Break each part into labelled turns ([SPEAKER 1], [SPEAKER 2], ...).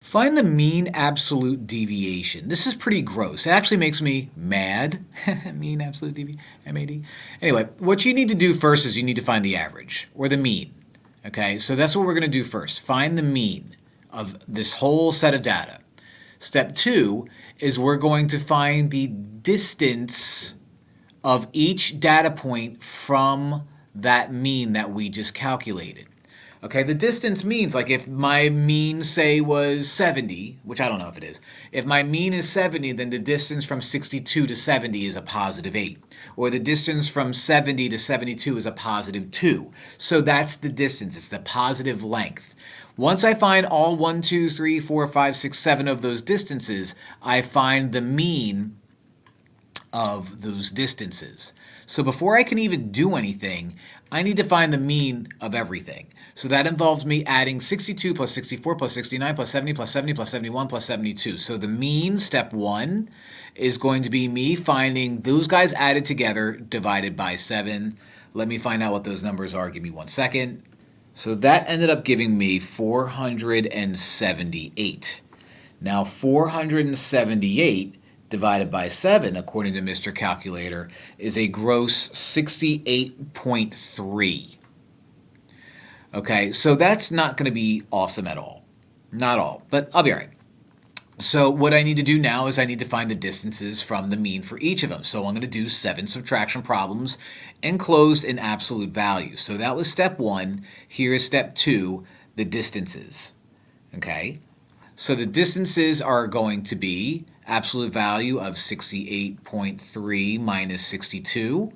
[SPEAKER 1] Find the mean absolute deviation. This is pretty gross. It actually makes me mad. Mean absolute deviation, MAD. Anyway, what you need to do first is you need to find the average, or the mean. Okay, so that's what we're going to do first. Find the mean of this whole set of data. Step 2 is we're going to find the distance of each data point from that mean that we just calculated. Okay, the distance means, like, if my mean, say, was 70, which I don't know if it is. If my mean is 70, then the distance from 62 to 70 is a positive 8. Or the distance from 70 to 72 is a positive 2. So that's the distance. It's the positive length. Once I find all 1, 2, 3, 4, 5, 6, 7 of those distances, I find the mean of those distances. So before I can even do anything, I need to find the mean of everything. So that involves me adding 62 plus 64 plus 69 plus 70 plus 70 plus 71 plus 72. So the mean, step 1, is going to be me finding those guys added together divided by 7. Let me find out what those numbers are. Give me 1 second. So that ended up giving me 478. Now 478 divided by 7, according to Mr. Calculator, is a gross 68.3. Okay, so that's not going to be awesome at all. Not all, but I'll be all right. So what I need to do now is I need to find the distances from the mean for each of them. So I'm going to do 7 subtraction problems enclosed in absolute values. So that was step 1. Here is step 2, the distances. Okay, so the distances are going to be absolute value of 68.3 minus 62,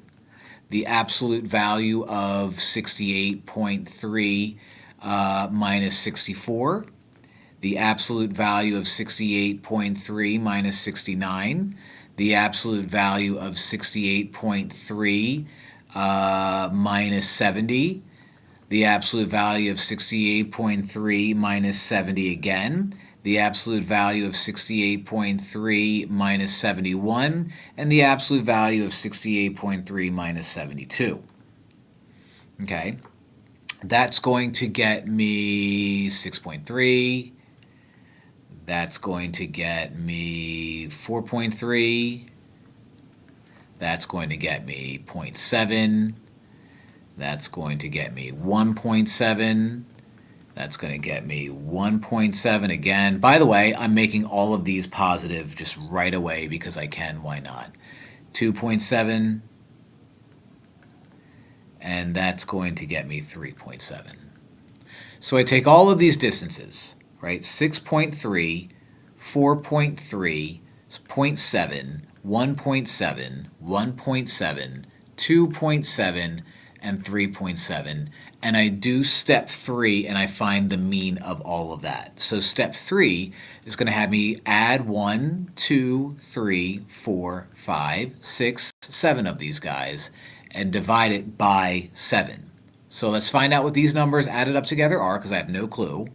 [SPEAKER 1] the absolute value of 68.3 minus 64, the absolute value of 68.3 minus 69, the absolute value of 68.3 minus 70, the absolute value of 68.3 minus 70 again, the absolute value of 68.3 minus 71, and the absolute value of 68.3 minus 72. Okay, that's going to get me 6.3. That's going to get me 4.3. That's going to get me 0.7. That's going to get me 1.7. That's going to get me 1.7 again. By the way, I'm making all of these positive just right away because I can. Why not? 2.7. And that's going to get me 3.7. So I take all of these distances, right? 6.3, 4.3, 0.7, 1.7, 1.7, 2.7, and 3.7, and I do step 3 and I find the mean of all of that. So step 3 is going to have me add 1, 2, 3, 4, 5, 6, 7 of these guys and divide it by 7. So let's find out what these numbers added up together are, because I have no clue.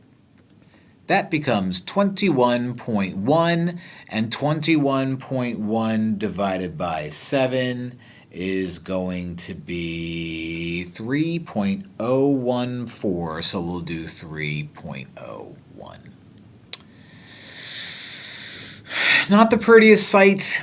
[SPEAKER 1] That becomes 21.1, and 21.1 divided by 7 is going to be 3.014, so we'll do 3.01. Not the prettiest sight,